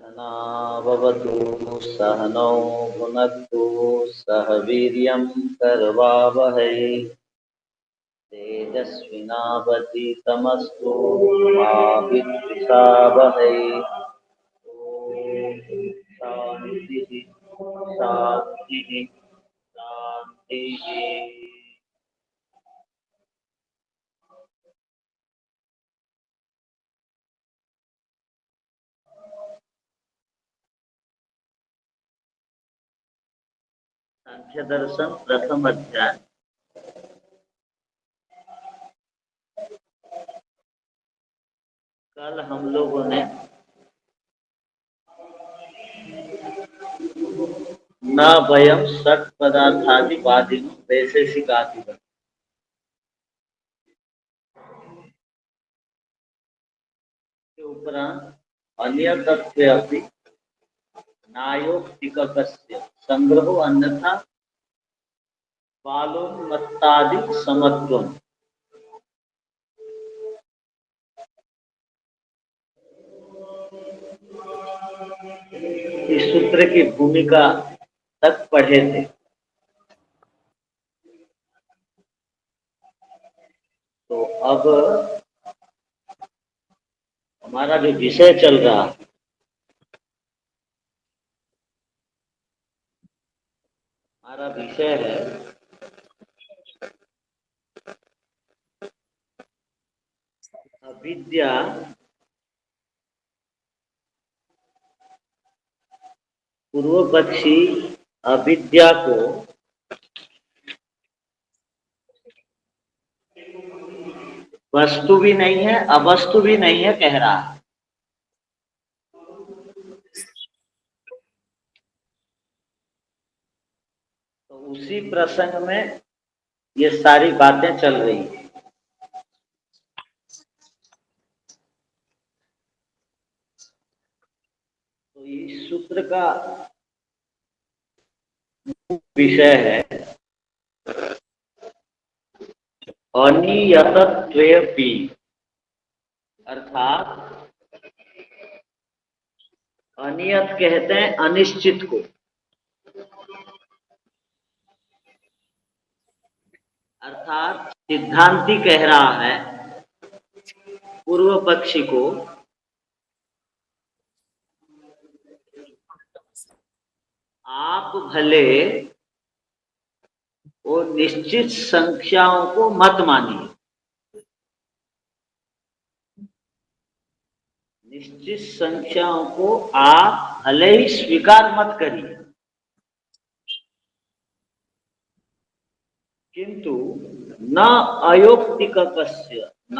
सहनाववतु सहनौ भुनक्तु सह वीर्यं करवावहै तेजस्विनावतीतमस्तु मा विद्विषावहै। ॐ शान्तिः शान्तिः शान्तिः। सांख्य दर्शन प्रथम अध्याय। कल हम लोगों ने न वयम षट पदार्थादि वादिनो वैशेषिकादिवत् के उपरांत अन्य तथ्य अपि नायोक्तिकस्य संग्रहो अन्यथा बालोन्मत्तादि समत्वम्। इस सूत्र की भूमिका तक पढ़े थे। तो अब हमारा जो विषय चल रहा है, हमारा विषय है अविद्या पूर्व पक्षी अविद्या को वस्तु भी नहीं है अवस्तु भी नहीं है कह रहा है। तो उसी प्रसंग में ये सारी बातें चल रही हैं। तो इस सूत्र का विषय है अनियतत्वेऽपि, अर्थात अनियत कहते हैं अनिश्चित को, अर्थात सिद्धांती कह रहा है पूर्व पक्षी को आप भले वो निश्चित संख्याओं को मत मानिए, निश्चित संख्याओं को आप भले ही स्वीकार मत करिए, किंतु न अयोक्तिकस्य, न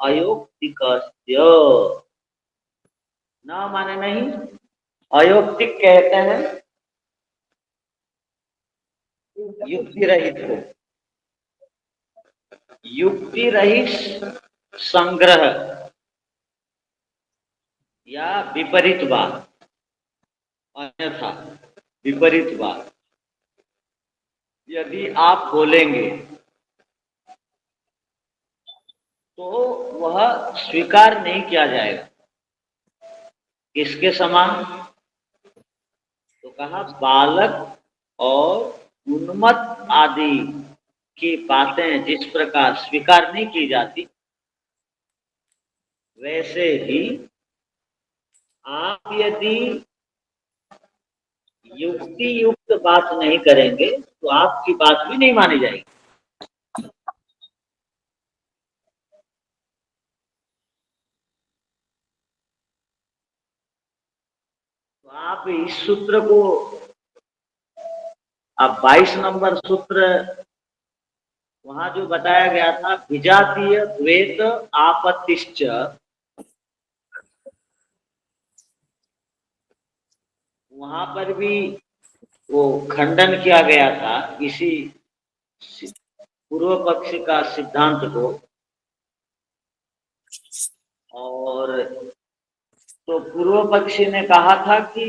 अयोक्तिकस्य, न माने नहीं, अयोक्तिक कहते हैं युक्ति रहित को, युक्ति रहित संग्रह या विपरीत बात, अन्यथा विपरीत बात यदि आप बोलेंगे तो वह स्वीकार नहीं किया जाएगा। किसके समान? तो कहा बालक और उन्मत्त आदि की बातें जिस प्रकार स्वीकार नहीं की जाती, वैसे ही आप यदि युक्ति युक्त बात नहीं करेंगे तो आपकी बात भी नहीं मानी जाएगी। तो आप इस सूत्र को, अब 22 नंबर सूत्र वहां जो बताया गया था विजातीय द्वैत आपत्तिश्च, वहां पर भी वो खंडन किया गया था इसी पूर्व पक्ष का सिद्धांत को। और तो पूर्व पक्षी ने कहा था कि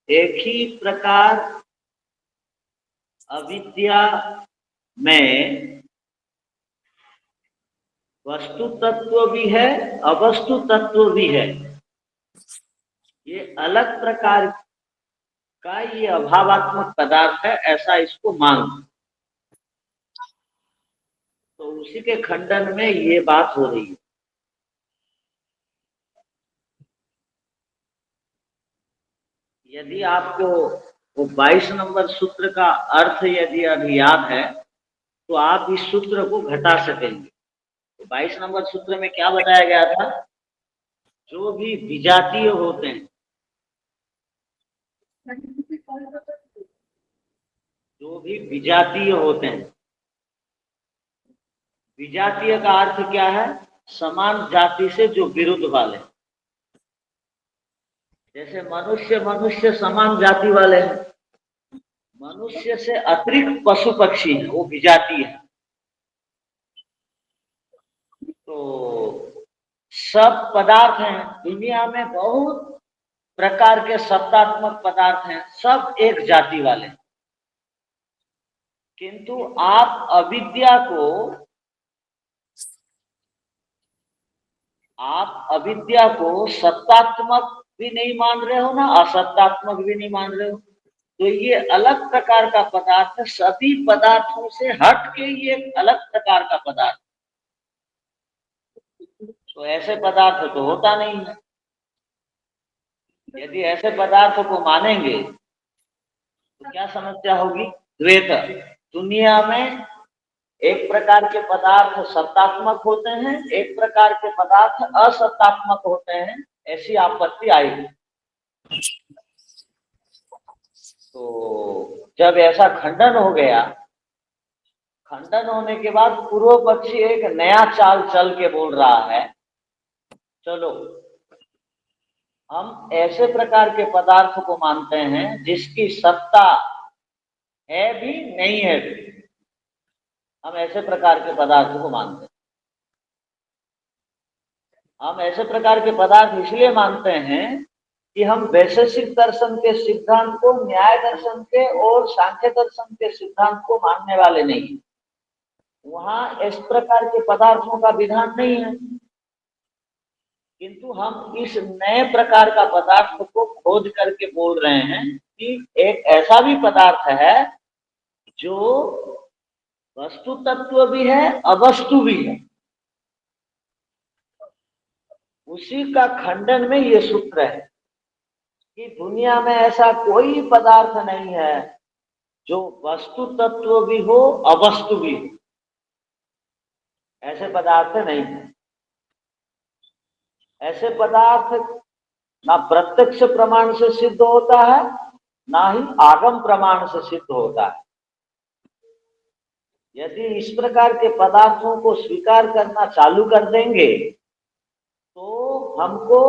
एक ही प्रकार अविद्या में वस्तु तत्व भी है, अवस्तु तत्व भी है। ये अलग प्रकार का ये अभावात्मक पदार्थ है, ऐसा इसको मान। तो उसी के खंडन में ये बात हो रही है। यदि आपको वो 22 नंबर सूत्र का अर्थ यदि अभी याद है तो आप इस सूत्र को घटा सकेंगे। तो 22 नंबर सूत्र में क्या बताया गया था? जो भी विजातीय होते हैं, जो भी विजातीय होते हैं, विजातीय का अर्थ क्या है? समान जाति से जो विरुद्ध वाले। जैसे मनुष्य मनुष्य समान जाति वाले हैं, मनुष्य से अतिरिक्त पशु पक्षी है, वो विजातीय है। तो सब पदार्थ हैं दुनिया में, बहुत प्रकार के सत्तात्मक पदार्थ हैं, सब एक जाति वाले। किंतु आप अविद्या को सत्तात्मक भी नहीं मान रहे हो ना असत्तात्मक भी नहीं मान रहे हो। तो ये अलग प्रकार का पदार्थ है, सभी पदार्थों से हट के ये एक अलग प्रकार का पदार्थ। तो ऐसे पदार्थ तो होता नहीं है। यदि ऐसे पदार्थ को मानेंगे तो क्या समस्या होगी? द्वैत। दुनिया में एक प्रकार के पदार्थ सत्तात्मक होते हैं, एक प्रकार के पदार्थ असत्तात्मक होते हैं, ऐसी आपत्ति आएगी। तो जब ऐसा खंडन हो गया, खंडन होने के बाद पूर्व पक्षी एक नया चाल चल के बोल रहा है, चलो हम ऐसे प्रकार के पदार्थ को मानते हैं जिसकी सत्ता है भी नहीं है भी। हम ऐसे प्रकार के पदार्थ को मानते हैं। हम ऐसे प्रकार के पदार्थ इसलिए मानते हैं कि हम वैशेषिक दर्शन के सिद्धांत को न्याय दर्शन के और सांख्य दर्शन के सिद्धांत को मानने वाले नहीं। वहां इस प्रकार के पदार्थों का विधान नहीं है, किंतु हम इस नए प्रकार का पदार्थ को खोज करके बोल रहे हैं कि एक ऐसा भी पदार्थ है जो वस्तु तत्व भी है, अवस्तु भी है। उसी का खंडन में ये सूत्र है कि दुनिया में ऐसा कोई पदार्थ नहीं है जो वस्तु तत्व भी हो, अवस्तु भी हो। ऐसे पदार्थ नहीं है। ऐसे पदार्थ ना प्रत्यक्ष प्रमाण से सिद्ध होता है, ना ही आगम प्रमाण से सिद्ध होता है। यदि इस प्रकार के पदार्थों को स्वीकार करना चालू कर देंगे तो हमको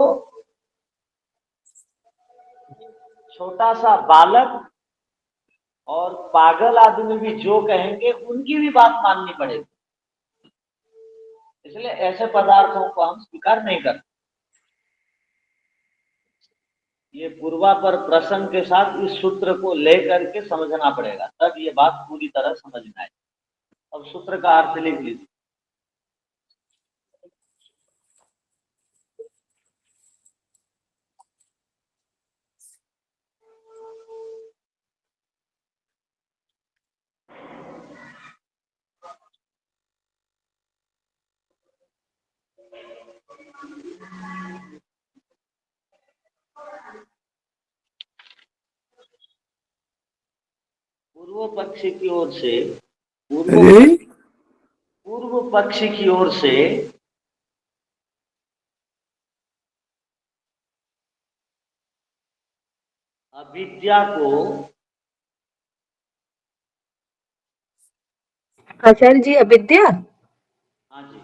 छोटा सा बालक और पागल आदमी भी जो कहेंगे उनकी भी बात माननी पड़ेगी। इसलिए ऐसे पदार्थों को हम स्वीकार नहीं करते। ये पूर्वापर प्रसंग के साथ इस सूत्र को लेकर के समझना पड़ेगा, तब ये बात पूरी तरह समझ में आए। अब सूत्र का अर्थ लिख लीजिए। पूर्व पक्षी की ओर से पूर्व पक्षी की ओर से अविद्या को, आचार्य जी अविद्या, हाँ जी,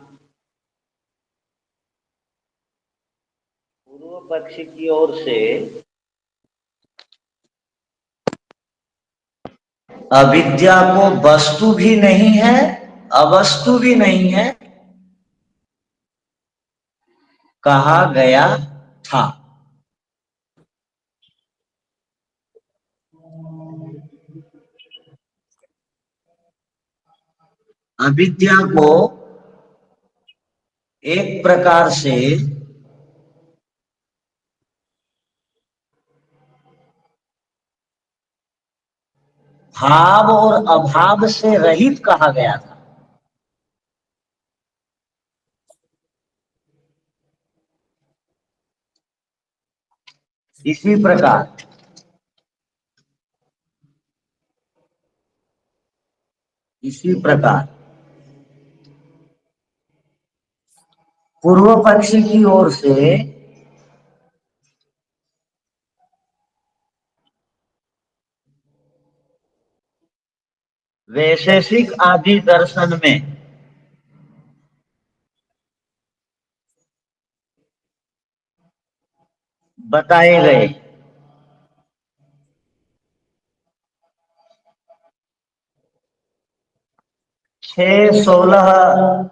पूर्व पक्षी की ओर से अविद्या को वस्तु भी नहीं है, अवस्तु भी नहीं है कहा गया था। अविद्या को एक प्रकार से भाव और अभाव से रहित कहा गया था। इसी प्रकार पूर्व पक्षी की ओर से वैशेषिक आदि दर्शन में बताए गए 6, 16,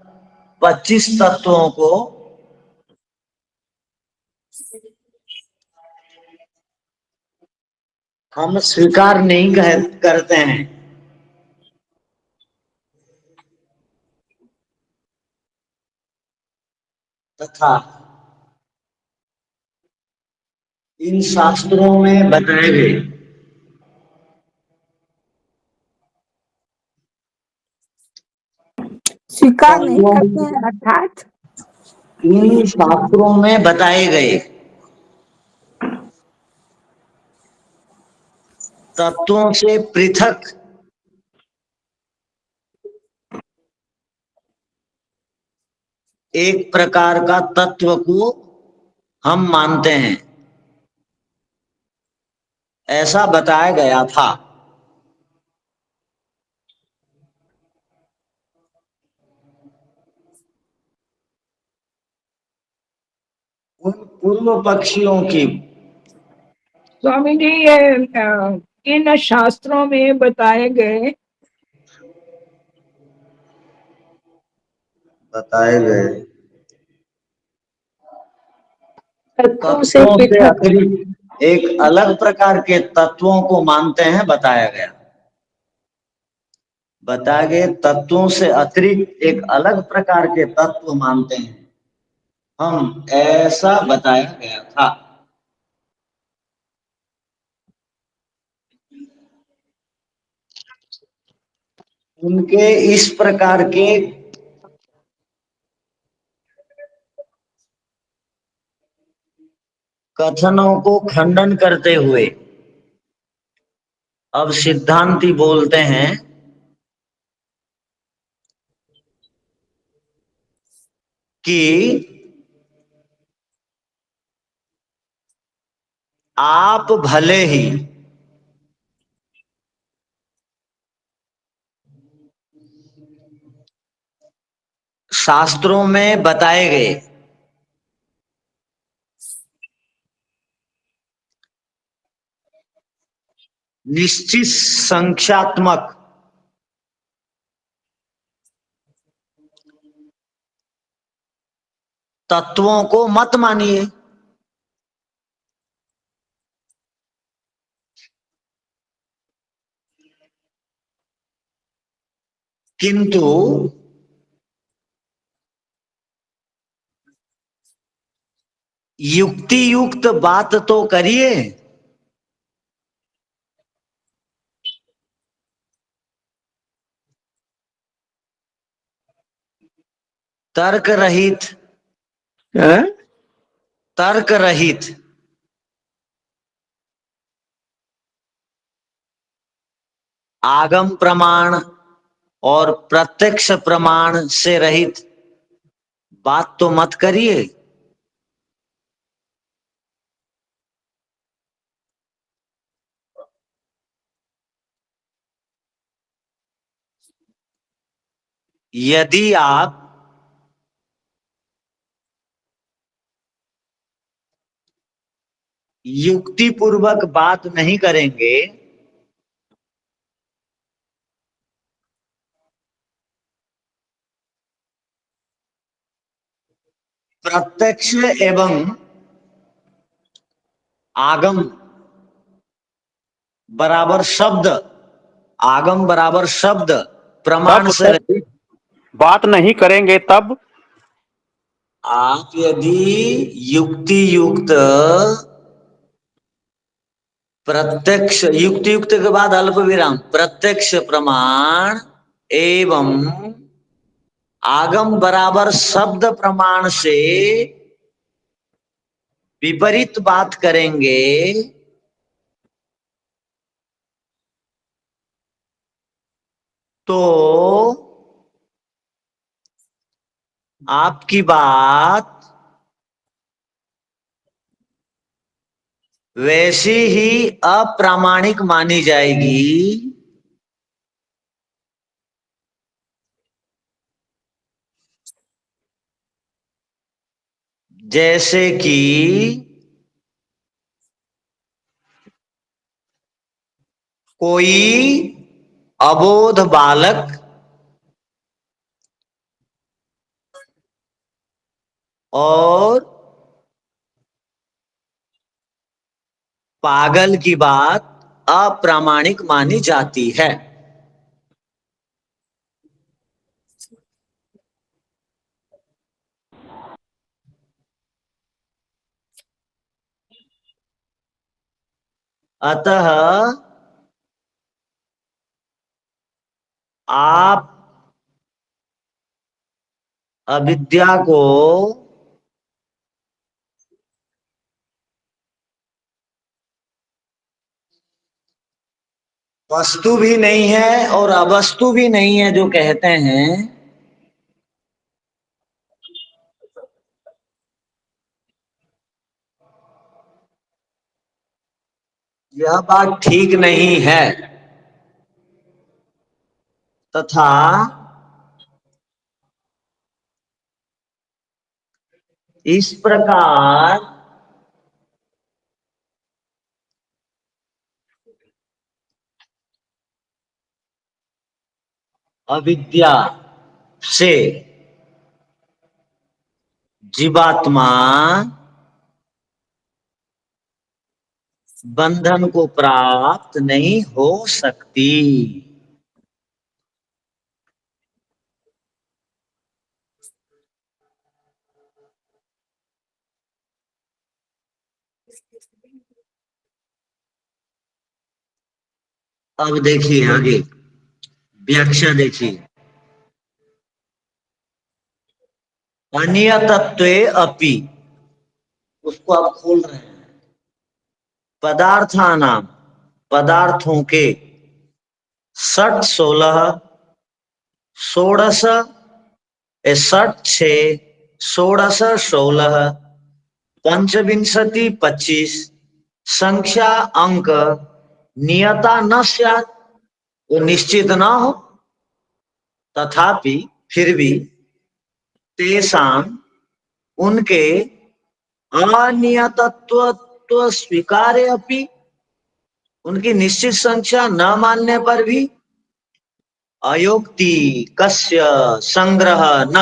25 तत्वों को हम स्वीकार नहीं करते हैं। तथा इन शास्त्रों में बताए गए स्वीकार नहीं तत्वों, करते हैं अर्थात इन शास्त्रों में बताए गए तत्वों से पृथक एक प्रकार का तत्व को हम मानते हैं, ऐसा बताया गया था। उन पूर्व पक्षियों की स्वामी जी, ये इन शास्त्रों में बताए गए तत्वों से तत्वों से पृथक अतिरिक्त एक अलग प्रकार के तत्वों को मानते हैं, बताया गया। बताए गए तत्वों से अतिरिक्त एक अलग प्रकार के तत्व मानते हैं हम, ऐसा बताया गया था। उनके इस प्रकार के कथनों को खंडन करते हुए अब सिद्धांती बोलते हैं कि आप भले ही शास्त्रों में बताए गए निश्चित संख्यात्मक तत्वों को मत मानिए, किंतु युक्ति युक्त बात तो करिए। तर्क रहित तर्क रहित आगम प्रमाण और प्रत्यक्ष प्रमाण से रहित बात तो मत करिए। यदि आप युक्ति पूर्वक बात नहीं करेंगे प्रत्यक्ष एवं आगम बराबर शब्द, आगम बराबर शब्द प्रमाण तब से रहित बात नहीं करेंगे तब आप यदि युक्ति युक्त प्रत्यक्ष, युक्ति युक्त के बाद अल्प विराम, प्रत्यक्ष प्रमाण एवं आगम बराबर शब्द प्रमाण से विपरीत बात करेंगे तो आपकी बात वैसी ही अप्रामाणिक मानी जाएगी जैसे कि कोई अबोध बालक और पागल की बात अप्रामाणिक मानी जाती है। अतः आप अविद्या को वस्तु भी नहीं है और अवस्तु भी नहीं है जो कहते हैं, यह बात ठीक नहीं है। तथा इस प्रकार अविद्या से जीवात्मा बंधन को प्राप्त नहीं हो सकती। अब देखिए आगे व्याख्या देखिए। अनियतत्वे अपि, उसको आप खोल रहे हैं, पदार्थानाम, पदार्थों के, षट 16 षोडश, षट 6 षोडश 16 पंचविंशति 25 संख्या अंक नियता न स्यात्, वो निश्चित ना हो, तथापि फिर भी तेषाम उनके अनियतत्व स्वीकार्य अपि, उनकी निश्चित संख्या न मानने पर भी अयोक्ति कस्य संग्रह न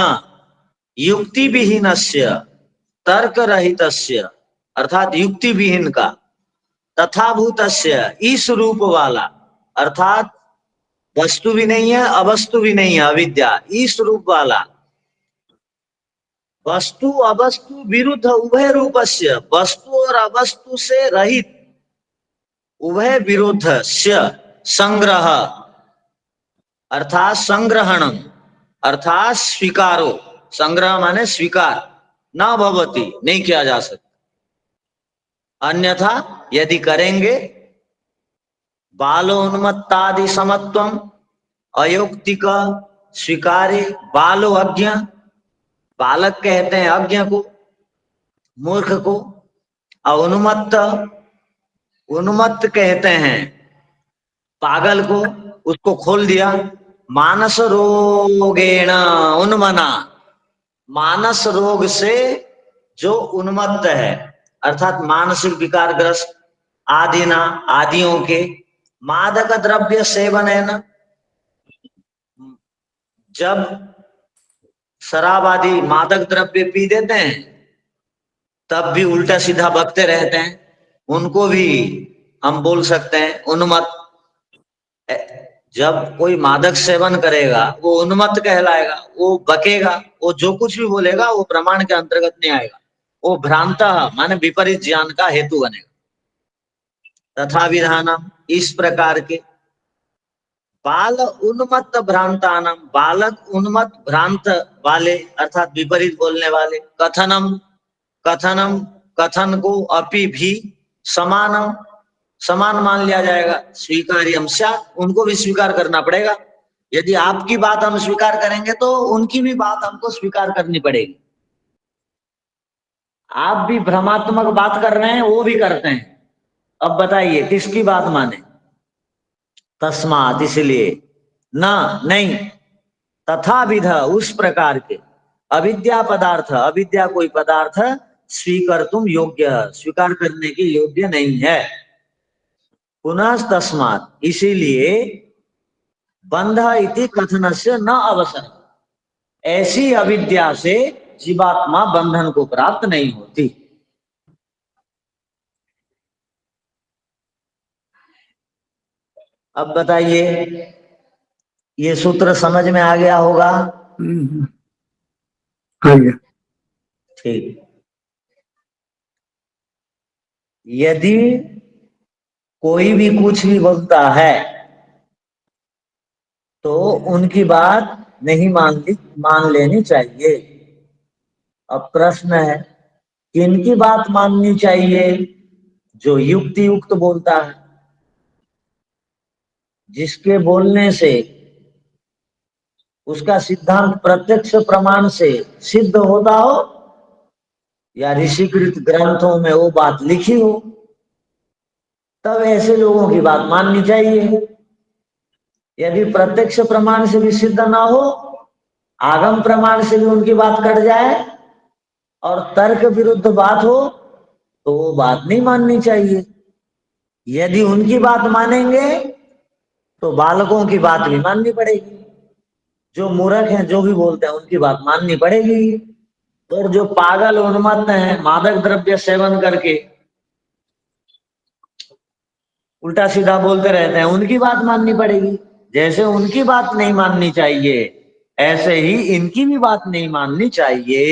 युक्ति विहीनस्य तर्क रहितस्य, अर्थात युक्ति विहीन का, तथा भूतस्य इस रूप वाला, अर्थात वस्तु भी नहीं है अवस्तु भी नहीं है अविद्या, इस रूप वाला, वस्तु अवस्तु विरुद्ध उभय रूपस्य, वस्तु और अवस्तु से रहित उभय विरुद्ध संग्रह, अर्थात संग्रहणम, अर्थात स्वीकारो, संग्रह माने स्वीकार, न भवति, नहीं किया जा सकता। अन्यथा यदि करेंगे बालोन्मत्तादि समत्वम, अयोक्तिक स्वीकारे, बालो अज्ञ, बालक कहते हैं अज्ञ को, मूर्ख को, उन्मत्त, उन्मत्त कहते हैं पागल को, उसको खोल दिया। मानस रोगेण उन्मना, मानस रोग से जो उन्मत्त है, अर्थात मानसिक विकारग्रस्त, आदिना, आदियों के, मादक द्रव्य सेवन है ना, जब शराब आदि मादक द्रव्य पी देते हैं तब भी उल्टा सीधा बकते रहते हैं, उनको भी हम बोल सकते हैं उन्मत्त। जब कोई मादक सेवन करेगा वो उन्मत्त कहलाएगा, वो बकेगा, वो जो कुछ भी बोलेगा वो प्रमाण के अंतर्गत नहीं आएगा, वो भ्रांत माने विपरीत ज्ञान का हेतु बनेगा। तथा विधानम, इस प्रकार के बाल उन्मत्त भ्रांतानम, बालक उन्मत्त भ्रांत वाले अर्थात विपरीत बोलने वाले, कथनम, कथनम कथन को अपि भी समानम, समान मान लिया जाएगा, स्वीकार्यम स्यात्, उनको भी स्वीकार करना पड़ेगा। यदि आपकी बात हम स्वीकार करेंगे तो उनकी भी बात हमको स्वीकार करनी पड़ेगी। आप भी भ्रमात्मक बात कर रहे हैं, वो भी करते हैं, अब बताइए किसकी बात माने? तस्मात्, इसलिए, न नहीं, तथा विध, उस प्रकार के, अविद्या पदार्थ, अविद्या कोई पदार्थ स्वीकार तुम योग्य, स्वीकार करने के योग्य नहीं है। पुनः तस्मात्, इसीलिए, बंध इति कथनस्य न अवसर, ऐसी अविद्या से जीवात्मा बंधन को प्राप्त नहीं होती। अब बताइए, ये सूत्र समझ में आ गया होगा? आ गया। ठीक। यदि कोई भी कुछ भी बोलता है तो उनकी बात नहीं मान लेनी चाहिए। अब प्रश्न है, किनकी बात माननी चाहिए? जो युक्ति युक्त बोलता है, जिसके बोलने से उसका सिद्धांत प्रत्यक्ष प्रमाण से सिद्ध होता हो, या ऋषिकृत ग्रंथों में वो बात लिखी हो, तब ऐसे लोगों की बात माननी चाहिए। यदि प्रत्यक्ष प्रमाण से भी सिद्ध ना हो, आगम प्रमाण से भी उनकी बात कट जाए और तर्क विरुद्ध बात हो, तो वो बात नहीं माननी चाहिए। यदि उनकी बात मानेंगे तो बालकों की बात भी माननी पड़ेगी, जो मूर्ख हैं, जो भी बोलते हैं, उनकी बात माननी पड़ेगी। और जो पागल उन्मत्त हैं, मादक द्रव्य सेवन करके उल्टा सीधा बोलते रहते हैं, उनकी बात माननी पड़ेगी। जैसे उनकी बात नहीं माननी चाहिए, ऐसे ही इनकी भी बात नहीं माननी चाहिए।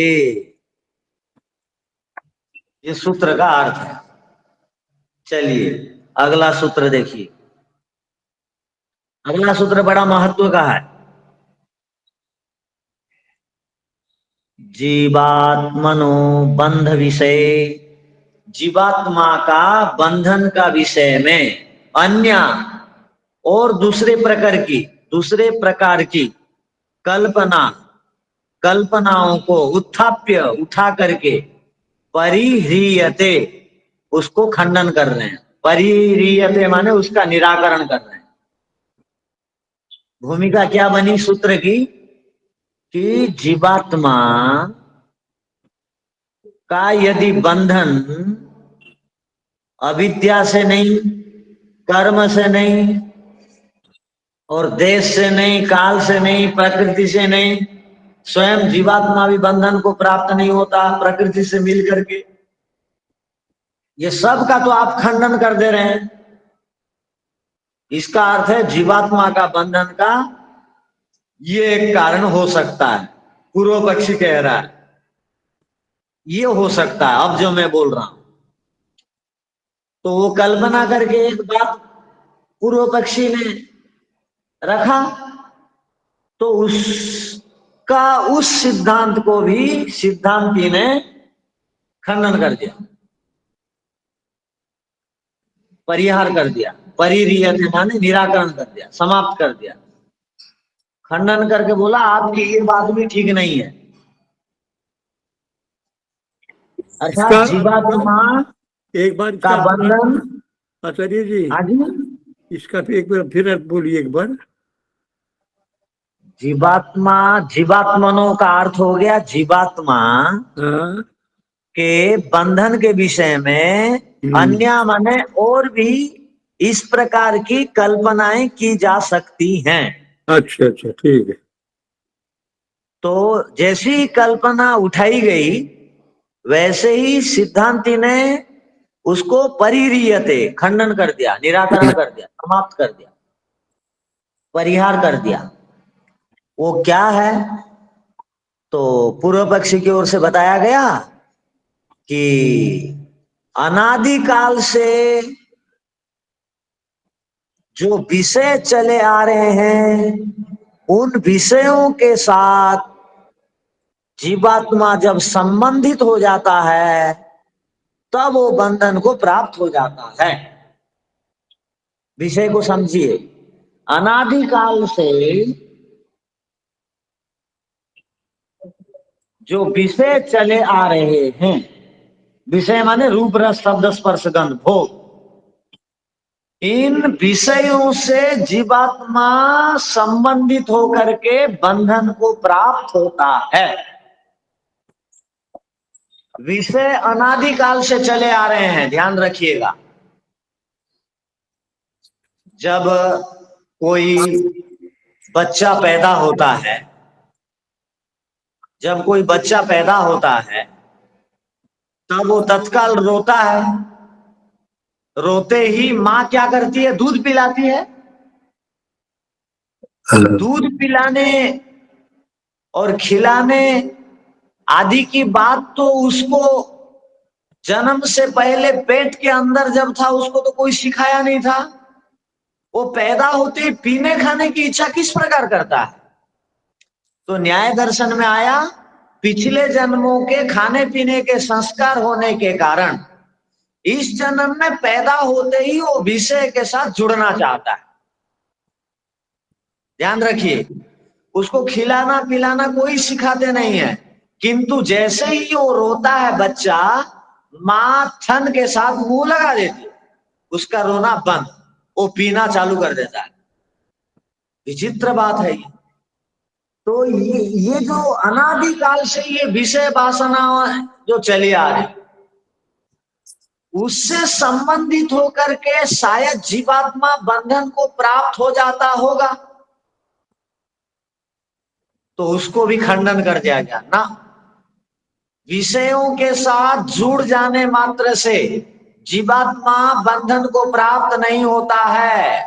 ये सूत्र का अर्थ है। चलिए अगला सूत्र देखिए। अगला सूत्र बड़ा महत्व का है। जीवात्मनो बंध विषय, जीवात्मा का बंधन का विषय में अन्य और दूसरे प्रकार की कल्पनाओं को उत्थाप्य, उठा करके, परिह्रियते, उसको खंडन कर रहे हैं। परिह्रियते माने उसका निराकरण कर रहे हैं। भूमिका क्या बनी सूत्र की? कि जीवात्मा का यदि बंधन अविद्या से नहीं, कर्म से नहीं, और देश से नहीं, काल से नहीं, प्रकृति से नहीं, स्वयं जीवात्मा भी बंधन को प्राप्त नहीं होता प्रकृति से मिल करके, ये सब का तो आप खंडन कर दे रहे हैं। इसका अर्थ है जीवात्मा का बंधन का ये एक कारण हो सकता है। पूर्व पक्षी कह रहा है ये हो सकता है। अब जो मैं बोल रहा हूं तो वो कल्पना करके एक बात पूर्व पक्षी ने रखा, तो उसका उस सिद्धांत को भी सिद्धांती ने खंडन कर दिया, परिहार कर दिया। परिरियत माने निराकरण कर दिया, समाप्त कर दिया। खंडन करके बोला आपकी ये बात भी ठीक नहीं है। अर्थात जीवात्मा एक बार का बंधन। आचार्य जी, इसका एक बार फिर बोलिए एक बार। जीवात्मनों का अर्थ हो गया जीवात्मा के बंधन के विषय में अन्य माने और भी इस प्रकार की कल्पनाएं की जा सकती हैं। अच्छा अच्छा, ठीक है। तो जैसी कल्पना उठाई गई वैसे ही सिद्धांती ने उसको परिरियते खंडन कर दिया, निराकरण कर दिया, समाप्त कर दिया। परिहार कर दिया। वो क्या है? तो पूर्व पक्षी की ओर से बताया गया कि अनादिकाल से जो विषय चले आ रहे हैं, उन विषयों के साथ जीवात्मा जब संबंधित हो जाता है तब वो बंधन को प्राप्त हो जाता है। विषय को समझिए, अनादिकाल से जो विषय चले आ रहे हैं, विषय माने रूप रस शब्द स्पर्श गंध भोग, इन विषयों से जीवात्मा संबंधित होकर के बंधन को प्राप्त होता है। विषय अनादिकाल से चले आ रहे हैं, ध्यान रखिएगा। जब कोई बच्चा पैदा होता है, जब कोई बच्चा पैदा होता है तब वो तत्काल रोता है। रोते ही माँ क्या करती है? दूध पिलाती है। दूध पिलाने और खिलाने आदि की बात तो उसको जन्म से पहले पेट के अंदर जब था उसको तो कोई सिखाया नहीं था। वो पैदा होते ही पीने खाने की इच्छा किस प्रकार करता है? तो न्याय दर्शन में आया, पिछले जन्मों के खाने पीने के संस्कार होने के कारण इस जन्म में पैदा होते ही वो विषय के साथ जुड़ना चाहता है। ध्यान रखिए, उसको खिलाना पिलाना कोई सिखाते नहीं है, किंतु जैसे ही वो रोता है बच्चा, माँ थन के साथ मुंह लगा देती है, उसका रोना बंद, वो पीना चालू कर देता है। विचित्र बात है ये। तो ये जो अनादिकाल से ये विषय वासना जो चली आ रही, उससे संबंधित होकर के शायद जीवात्मा बंधन को प्राप्त हो जाता होगा, तो उसको भी खंडन कर दिया गया ना। विषयों के साथ जुड़ जाने मात्र से जीवात्मा बंधन को प्राप्त नहीं होता है।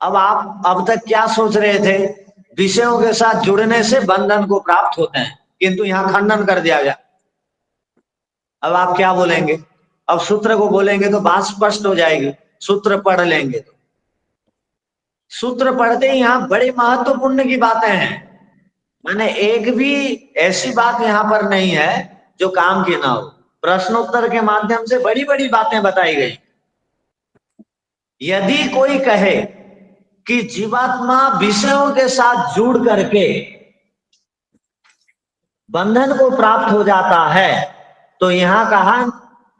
अब आप अब तक क्या सोच रहे थे? विषयों के साथ जुड़ने से बंधन को प्राप्त होते हैं, किंतु यहां खंडन कर दिया गया। अब आप क्या बोलेंगे? अब सूत्र को बोलेंगे तो बात स्पष्ट हो जाएगी। सूत्र पढ़ लेंगे तो सूत्र पढ़ते ही यहाँ बड़ी महत्वपूर्ण की बातें हैं। माने एक भी ऐसी बात यहाँ पर नहीं है जो काम की ना हो। प्रश्नोत्तर के माध्यम से बड़ी बड़ी बातें बताई गई। यदि कोई कहे कि जीवात्मा विषयों के साथ जुड़ करके बंधन को प्राप्त हो जाता है, तो यहाँ कहा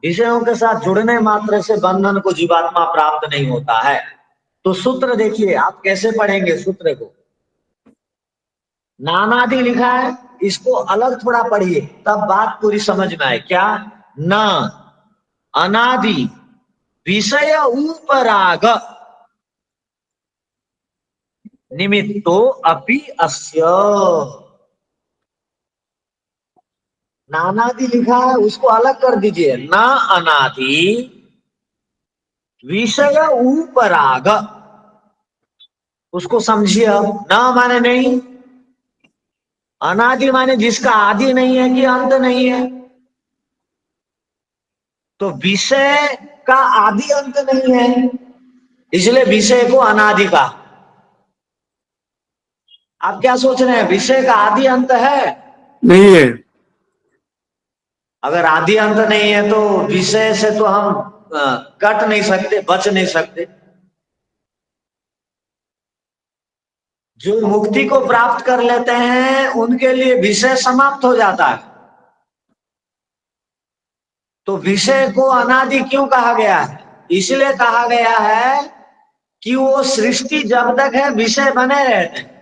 विषयों के साथ जुड़ने मात्र से बंधन को जीवात्मा प्राप्त नहीं होता है। तो सूत्र देखिए, आप कैसे पढ़ेंगे सूत्र को? नानादि लिखा है, इसको अलग थोड़ा पढ़िए तब बात पूरी समझ में आए। क्या? न अनादि विषय उपराग निमित्तो अपि अस्य। नानादि लिखा है, उसको अलग कर दीजिए। न अनादि विषय उपराग, उसको समझिए। अब न माने नहीं, अनादि माने जिसका आदि नहीं है कि अंत नहीं है। तो विषय का आदि अंत नहीं है, इसलिए विषय को अनादि का। आप क्या सोच रहे हैं? विषय का आदि अंत है? नहीं है। अगर आदि अंत नहीं है तो विषय से तो हम कट नहीं सकते, बच नहीं सकते। जो मुक्ति को प्राप्त कर लेते हैं उनके लिए विषय समाप्त हो जाता है। तो विषय को अनादि क्यों कहा गया है? इसलिए कहा गया है कि वो सृष्टि जब तक है विषय बने रहते हैं,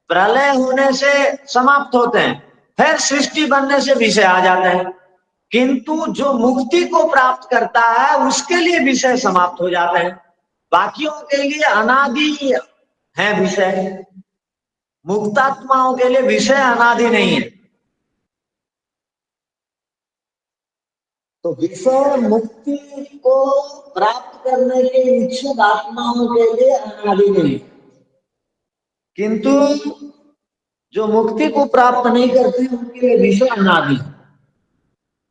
प्रलय होने से समाप्त होते हैं, फिर सृष्टि बनने से विषय आ जाते हैं। किंतु जो मुक्ति को प्राप्त करता है उसके लिए विषय समाप्त हो जाते हैं, बाकियों के लिए अनादि है विषय। मुक्तात्माओं के लिए विषय अनादि नहीं है। तो विषय मुक्ति को प्राप्त करने के इच्छुक आत्माओं के लिए अनादि नहीं। किंतु जो मुक्ति को प्राप्त नहीं करते उनके लिए विषय अनादि।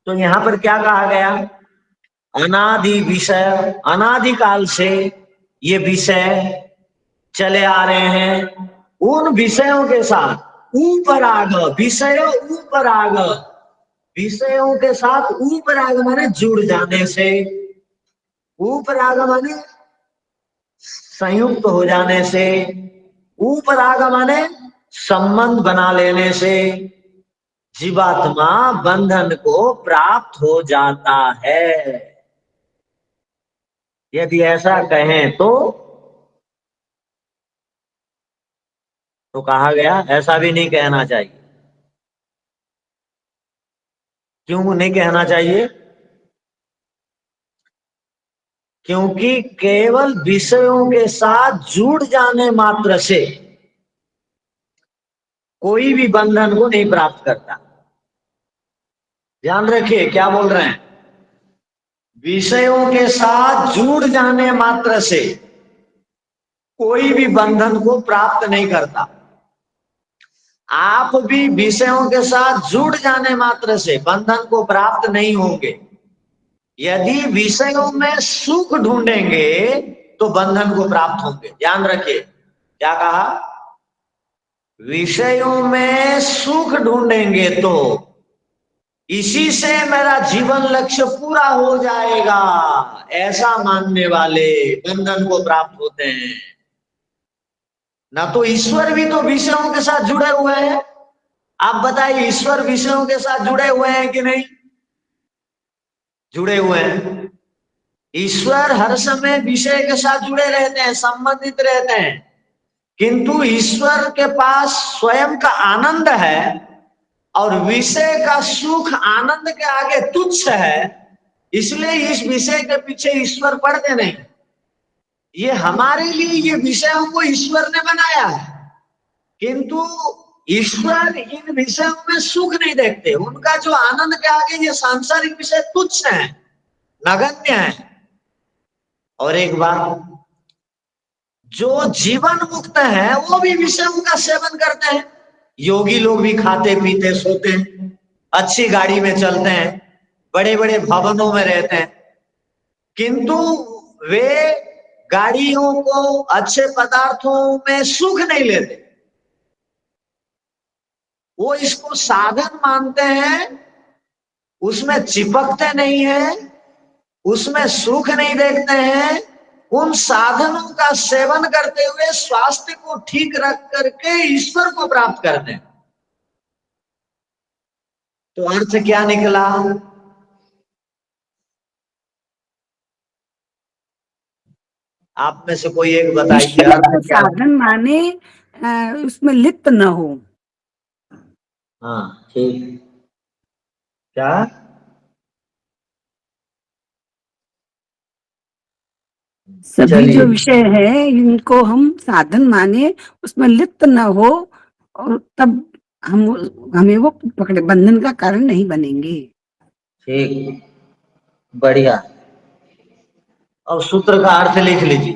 तो यहां पर क्या कहा गया? अनादि विषय, अनादिकाल से ये विषय चले आ रहे हैं। उन विषयों के साथ उपराग, विषय उपराग, विषयों के साथ उपराग माने जुड़ जाने से, उपराग माने संयुक्त हो जाने से, उपराग माने संबंध बना लेने से जीवात्मा बंधन को प्राप्त हो जाता है। यदि ऐसा कहें तो कहा गया ऐसा भी नहीं कहना चाहिए। क्यों नहीं कहना चाहिए? क्योंकि केवल विषयों के साथ जुड़ जाने मात्र से कोई भी बंधन को नहीं प्राप्त करता। ध्यान रखिए क्या बोल रहे हैं। विषयों के साथ जुड़ जाने मात्र से कोई भी बंधन को प्राप्त नहीं करता। आप भी विषयों के साथ जुड़ जाने मात्र से बंधन को प्राप्त नहीं होंगे। यदि विषयों में सुख ढूंढेंगे तो बंधन को प्राप्त होंगे। ध्यान रखिए क्या कहा? विषयों में सुख ढूंढेंगे तो इसी से मेरा जीवन लक्ष्य पूरा हो जाएगा, ऐसा मानने वाले बंधन को प्राप्त होते हैं। ना तो ईश्वर भी तो विषयों के साथ जुड़े हुए हैं। आप बताइए ईश्वर विषयों के साथ जुड़े हुए हैं कि नहीं? जुड़े हुए हैं। ईश्वर हर समय विषय के साथ जुड़े रहते हैं, संबंधित रहते हैं, किंतु ईश्वर के पास स्वयं का आनंद है और विषय का सुख आनंद के आगे तुच्छ है। इसलिए इस विषय के पीछे ईश्वर पड़ते नहीं। ये हमारे लिए ये विषयों को ईश्वर ने बनाया है, किंतु ईश्वर इन विषयों में सुख नहीं देखते। उनका जो आनंद के आगे ये सांसारिक विषय तुच्छ है, नगण्य है। और एक बात, जो जीवन मुक्त है वो भी विषयों का सेवन करते हैं। योगी लोग भी खाते पीते सोते हैं, अच्छी गाड़ी में चलते हैं, बड़े बड़े भवनों में रहते हैं, किंतु वे गाड़ियों को, अच्छे पदार्थों में सुख नहीं लेते। वो इसको साधन मानते हैं, उसमें चिपकते नहीं है, उसमें सुख नहीं देखते हैं। उन साधनों का सेवन करते हुए स्वास्थ्य को ठीक रख करके ईश्वर को प्राप्त करते हैं। तो अर्थ क्या निकला? आप में से कोई एक बताइए अर्थ तो क्या? साधन माने उसमें लिप्त न हो। हाँ ठीक। क्या? सभी जो चलिए विषय है इनको हम साधन माने, उसमें लिप्त न हो, और तब हम हमें वो पकड़े, बंधन का कारण नहीं बनेंगे। ठीक, बढ़िया। अब सूत्र का अर्थ लिख लीजिए।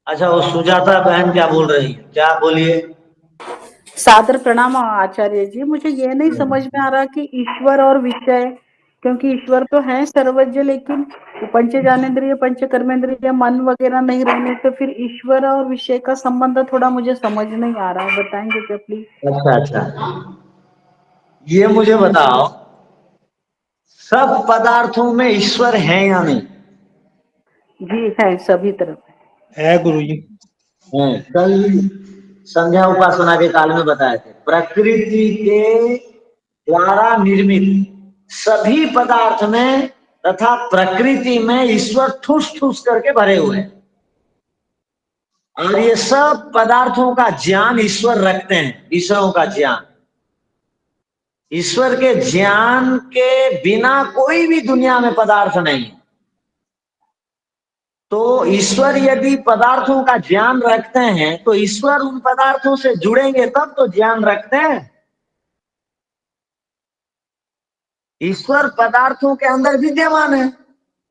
अच्छा, वो सुजाता बहन क्या बोल रही है? क्या बोलिए। सादर प्रणाम आचार्य जी। मुझे ये नहीं समझ में आ रहा कि ईश्वर और विषय, क्योंकि ईश्वर तो है सर्वज्ञ, लेकिन पंच ज्ञानेन्द्रिय, पंच कर्मेंद्रिय, मन वगैरह नहीं रहने, तो फिर ईश्वर और विषय का संबंध थोड़ा मुझे समझ नहीं आ रहा है। बताएंगे क्या प्लीज? अच्छा, ये मुझे बताओ, सब पदार्थों में ईश्वर है या नहीं? जी है, सभी तरफ है गुरु जी। है। कल संध्या उपासना के काल में बताए थे, प्रकृति के द्वारा निर्मित सभी पदार्थ में तथा प्रकृति में ईश्वर ठूस ठूस करके भरे हुए हैं। और ये सब पदार्थों का ज्ञान ईश्वर रखते हैं, विषयों का ज्ञान। ईश्वर के ज्ञान के बिना कोई भी दुनिया में पदार्थ नहीं। तो ईश्वर यदि पदार्थों का ज्ञान रखते हैं तो ईश्वर उन पदार्थों से जुड़ेंगे तब तो ज्ञान रखते हैं। ईश्वर पदार्थों के अंदर विद्यमान है,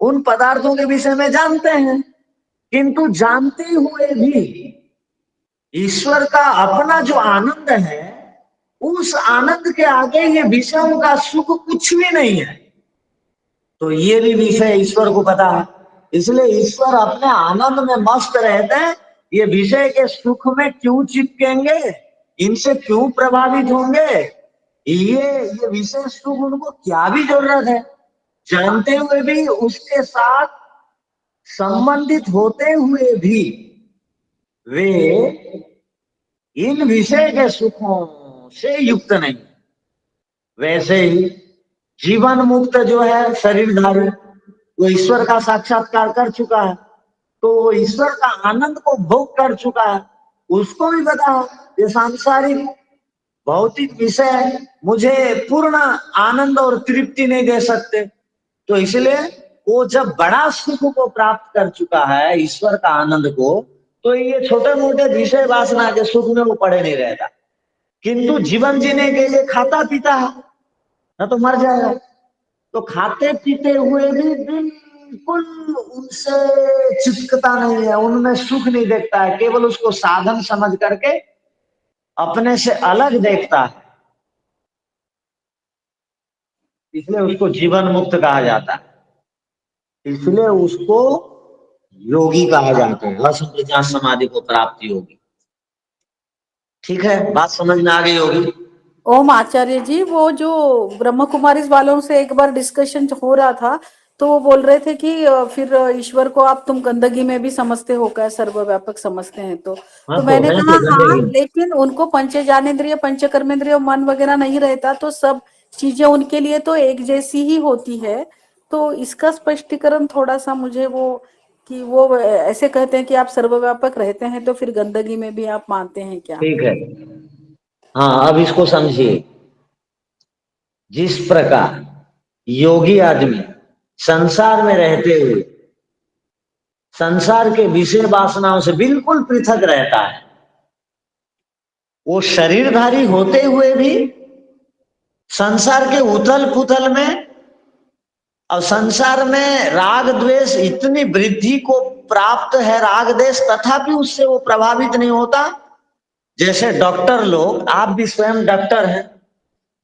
उन पदार्थों के विषय में जानते हैं, किंतु जानते हुए भी ईश्वर का अपना जो आनंद है, उस आनंद के आगे ये विषयों का सुख कुछ भी नहीं है। तो ये भी विषय ईश्वर को पता है, इसलिए ईश्वर अपने आनंद में मस्त रहते हैं। ये विषय के सुख में क्यों चिपकेंगे, इनसे क्यों प्रभावित होंगे, ये विषय सुख उनको क्या भी जरूरत है, जानते हुए भी, उसके साथ संबंधित होते हुए भी वे इन विषय के सुखों से युक्त नहीं। वैसे ही जीवन मुक्त जो है शरीरधारी, वो ईश्वर का साक्षात्कार कर चुका है, तो वो ईश्वर का आनंद को भोग कर चुका है। उसको भी पता है ये सांसारिक भौतिक विषय मुझे पूर्ण आनंद और तृप्ति नहीं दे सकते। तो इसलिए वो जब बड़ा सुख को प्राप्त कर चुका है, ईश्वर का आनंद को, तो ये छोटे मोटे विषय वासना के सुख में वो पड़े नहीं रहता। किंतु जीवन जीने के लिए खाता पीता है, ना तो मर जाएगा। तो खाते पीते हुए भी बिल्कुल उनसे चिपकता नहीं है, उनमें सुख नहीं देखता है, केवल उसको साधन समझ करके अपने से अलग देखता है, इसलिए उसको जीवन मुक्त कहा जाता है। इसलिए उसको योगी कहा जाता है, असंप्रज्ञात समाधि को प्राप्ति होगी। ठीक है, बात समझ में आ गई होगी। ओम आचार्य जी, वो जो ब्रह्म कुमारी वालों से एक बार डिस्कशन हो रहा था, तो वो बोल रहे थे कि फिर ईश्वर को आप तुम गंदगी में भी समझते हो क्या, सर्वव्यापक समझते हैं तो हाँ, तो मैंने है कहा तो हाँ, गंदगी। लेकिन उनको पंच ज्ञानेंद्रिय पंच कर्मेंद्रिय मन वगैरह नहीं रहता, तो सब चीजें उनके लिए तो एक जैसी ही होती है। तो इसका स्पष्टीकरण थोड़ा सा मुझे वो, कि वो ऐसे कहते हैं कि आप सर्वव्यापक रहते हैं, तो फिर गंदगी में भी आप मानते हैं क्या? ठीक है, हाँ, अब इसको समझिए। जिस प्रकार योगी आदमी संसार में रहते हुए संसार के विषय वासनाओं से बिल्कुल पृथक रहता है, वो शरीरधारी होते हुए भी संसार के उथल पुथल में और संसार में राग द्वेष इतनी वृद्धि को प्राप्त है, राग द्वेष, तथापि उससे वो प्रभावित नहीं होता। जैसे डॉक्टर लोग, आप भी स्वयं डॉक्टर हैं,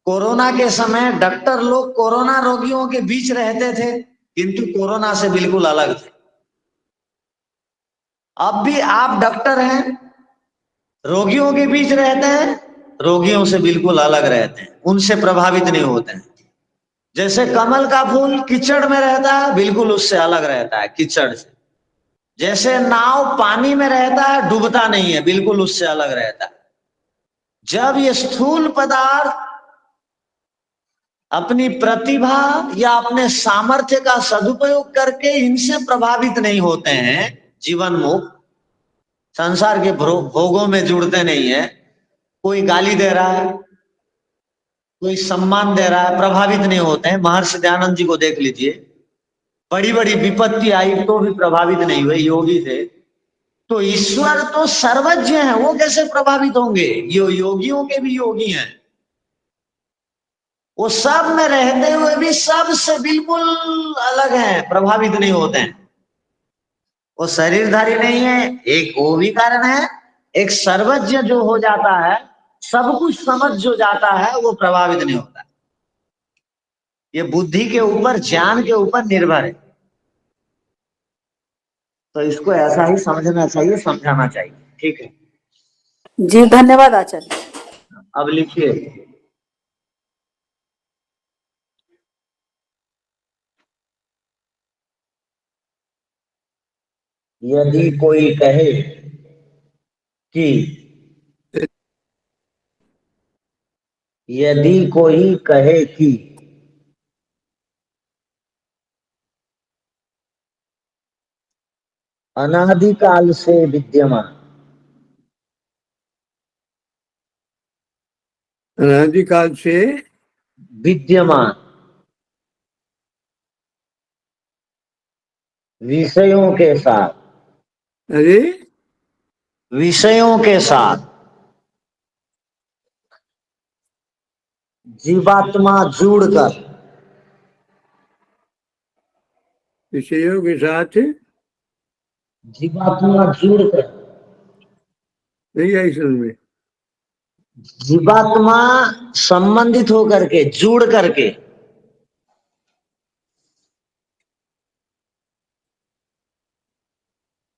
कोरोना के समय डॉक्टर लोग कोरोना रोगियों के बीच रहते थे, किंतु कोरोना से बिल्कुल अलग थे। अब भी आप डॉक्टर हैं, रोगियों के बीच रहते हैं, रोगियों से बिल्कुल अलग रहते हैं, उनसे प्रभावित नहीं होते हैं। जैसे कमल का फूल कीचड़ में रहता है, बिल्कुल उससे अलग रहता है कीचड़ से। जैसे नाव पानी में रहता है, डूबता नहीं है, बिल्कुल उससे अलग रहता है। जब ये स्थूल पदार्थ अपनी प्रतिभा या अपने सामर्थ्य का सदुपयोग करके इनसे प्रभावित नहीं होते हैं, जीवन मुक्त संसार के भोगों में जुड़ते नहीं है, कोई गाली दे रहा है, कोई सम्मान दे रहा है, प्रभावित नहीं होते हैं। महर्षि दयानंद जी को देख लीजिए, बड़ी बड़ी विपत्ति आई तो भी प्रभावित नहीं हुए, योगी थे। तो ईश्वर तो सर्वज्ञ है, वो कैसे प्रभावित होंगे? ये योगियों के भी योगी हैं, वो सब में रहते हुए भी सबसे बिल्कुल अलग हैं, प्रभावित नहीं होते हैं। वो शरीरधारी नहीं है, एक वो भी कारण है। एक सर्वज्ञ जो हो जाता है, सब कुछ समझ जो जाता है, वो प्रभावित नहीं होता। ये बुद्धि के ऊपर, ज्ञान के ऊपर निर्भर है। तो इसको ऐसा ही समझना चाहिए, समझाना चाहिए। ठीक है, जी धन्यवाद आचार्य। अब लिखिए। यदि कोई कहे कि यदि कोई कहे कि अनादिकाल से विद्यमान, अनादिकाल से विद्यमान विषयों के साथ, अरे विषयों के साथ जीवात्मा जुड़कर, विषयों के साथ जीवात्मा जुड़कर नहीं आई समझ में। जीवात्मा संबंधित होकर के, जुड़ करके,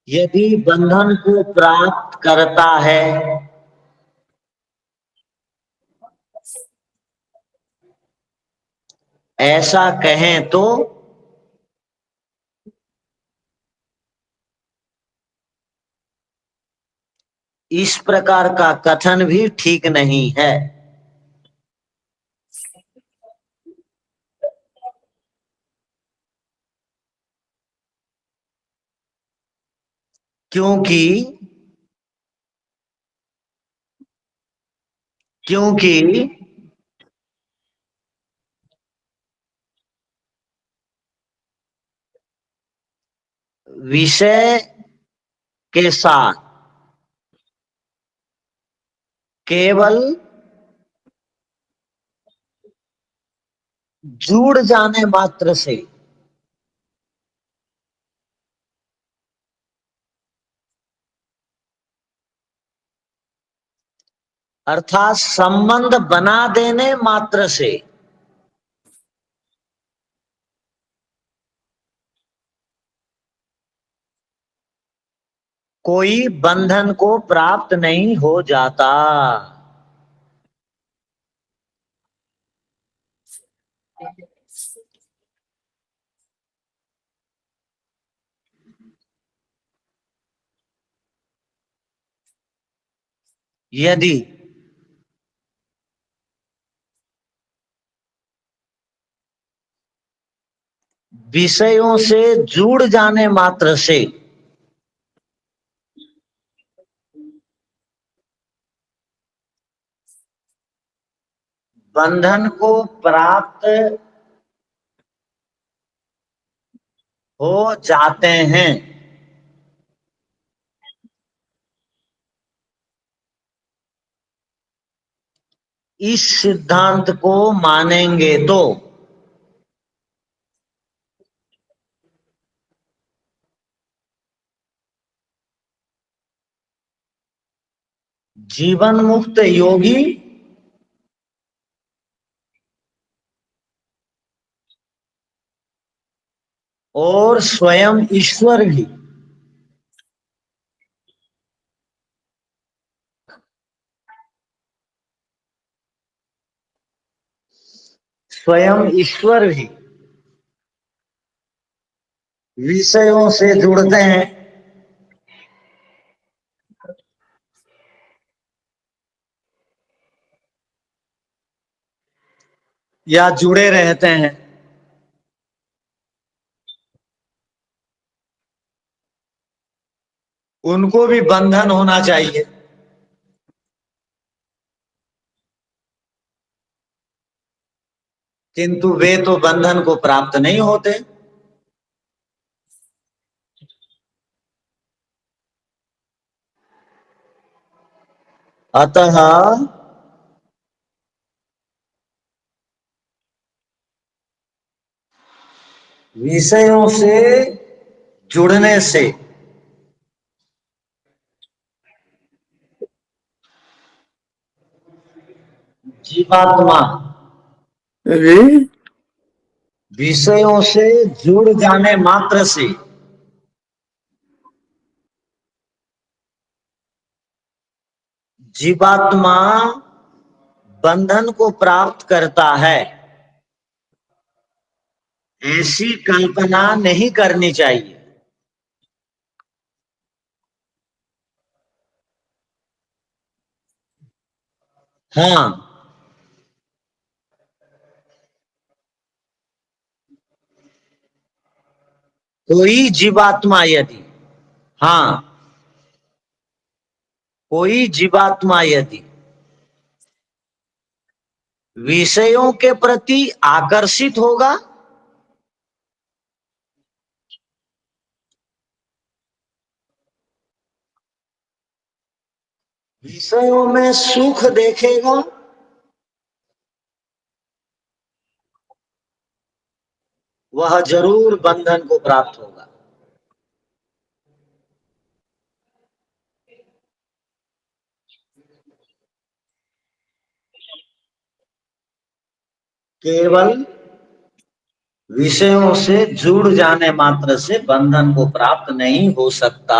यदि बंधन को प्राप्त करता है, ऐसा कहें तो इस प्रकार का कथन भी ठीक नहीं है। क्योंकि क्योंकि विषय के साथ केवल जुड़ जाने मात्र से अर्थात संबंध बना देने मात्र से कोई बंधन को प्राप्त नहीं हो जाता। यदि विषयों से जुड़ जाने मात्र से बंधन को प्राप्त हो जाते हैं, इस सिद्धांत को मानेंगे तो जीवन मुक्त योगी और स्वयं ईश्वर भी विषयों से जुड़ते हैं या जुड़े रहते हैं। उनको भी बंधन होना चाहिए, किंतु वे तो बंधन को प्राप्त नहीं होते। अतः विषयों से जुड़ने से जीवात्मा अरे विषयों से जुड़ जाने मात्र से जीवात्मा बंधन को प्राप्त करता है, ऐसी कल्पना नहीं करनी चाहिए। हाँ, कोई जीवात्मा यदि हाँ कोई जीवात्मा यदि विषयों के प्रति आकर्षित होगा, विषयों में सुख देखेगा, वह जरूर बंधन को प्राप्त होगा। केवल विषयों से जुड़ जाने मात्र से बंधन को प्राप्त नहीं हो सकता।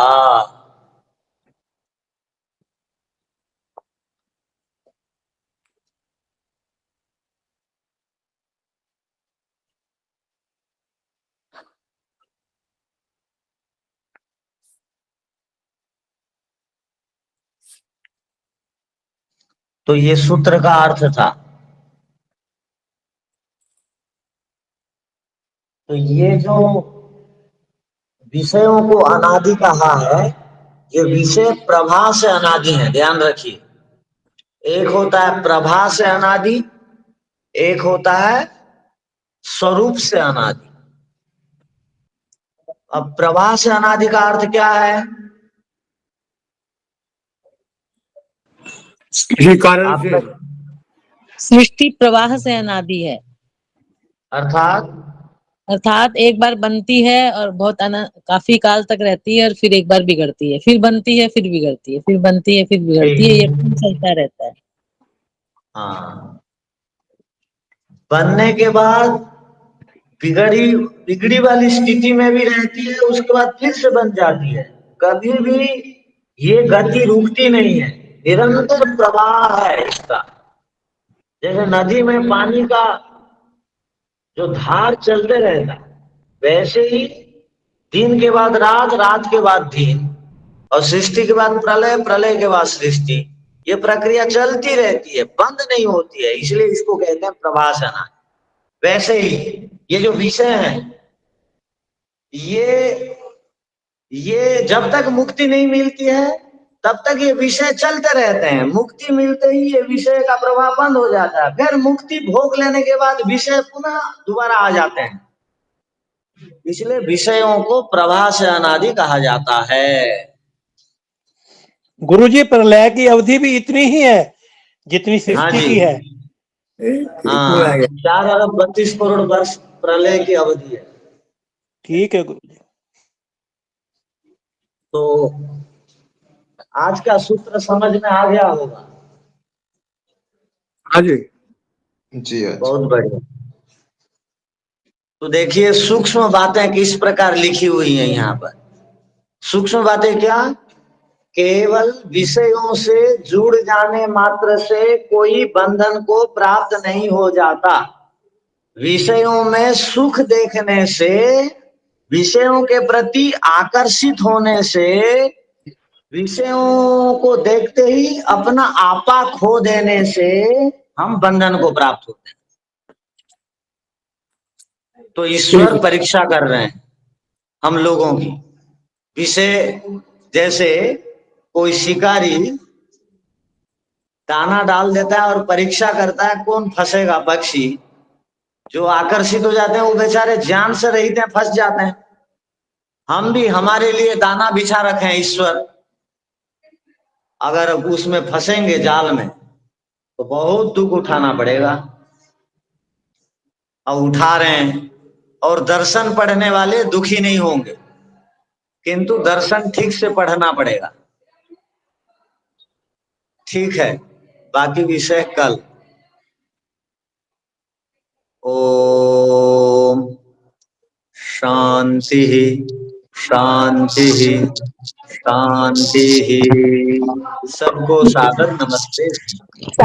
तो ये सूत्र का अर्थ था। तो ये जो विषयों को अनादि कहा है, ये विषय प्रभा से अनादि है, ध्यान रखिए। एक होता है प्रभा से अनादि, एक होता है स्वरूप से अनादि। अब प्रभा से अनादि का अर्थ क्या है? किसी कारण से, सृष्टि प्रवाह से अनादि है, अर्थात एक बार बनती है और बहुत काफी काल तक रहती है और फिर एक बार बिगड़ती है, फिर बनती है फिर बिगड़ती है, फिर बनती है फिर बिगड़ती है, ये चलता रहता है। हाँ, बनने के बाद बिगड़ी वाली स्थिति में भी रहती है, उसके बाद फिर से बन जाती है। कभी भी ये गति रुकती नहीं है, निरंतर प्रवाह है इसका। जैसे नदी में पानी का जो धार चलते रहता, वैसे ही दिन के बाद रात, रात के बाद दिन, और सृष्टि के बाद प्रलय, प्रलय के बाद सृष्टि, ये प्रक्रिया चलती रहती है, बंद नहीं होती है। इसलिए इसको कहते हैं प्रभासना। वैसे ही ये जो विषय है, ये जब तक मुक्ति नहीं मिलती है तब तक ये विषय चलते रहते हैं। मुक्ति मिलते ही ये विषय का प्रभाव बंद हो जाता है। फिर मुक्ति भोग लेने के बाद विषय पुनः दोबारा आ जाते हैं। इसलिए विषयों को प्रभा से अनादि कहा जाता है। गुरुजी, प्रलय की अवधि भी इतनी ही है जितनी हाँ सृष्टि जी, की है। 4 अरब 32 करोड़ वर्ष प्रलय की अवधि है। ठीक है गुरुजी। तो आज का सूत्र समझ में आ गया होगा। हाँ जी जी बहुत बढ़िया। तो देखिए सूक्ष्म बातें किस प्रकार लिखी हुई हैं यहाँ पर। सूक्ष्म बातें क्या? केवल विषयों से जुड़ जाने मात्र से कोई बंधन को प्राप्त नहीं हो जाता। विषयों में सुख देखने से, विषयों के प्रति आकर्षित होने से, विषयों को देखते ही अपना आपा खो देने से हम बंधन को प्राप्त होते हैं। तो ईश्वर परीक्षा कर रहे हैं हम लोगों की। विषय, जैसे कोई शिकारी दाना डाल देता है और परीक्षा करता है कौन फंसेगा पक्षी। जो आकर्षित हो जाते हैं वो बेचारे जान से रहित हैं, फंस जाते हैं। हम भी, हमारे लिए दाना बिछा रखे हैं ईश्वर। अगर उसमें फंसेंगे जाल में तो बहुत दुख उठाना पड़ेगा, और उठा रहे हैं। और दर्शन पढ़ने वाले दुखी नहीं होंगे, किंतु दर्शन ठीक से पढ़ना पड़ेगा। ठीक है, बाकी विषय कल। ओम शांति शांति शांति। सबको सादर नमस्ते।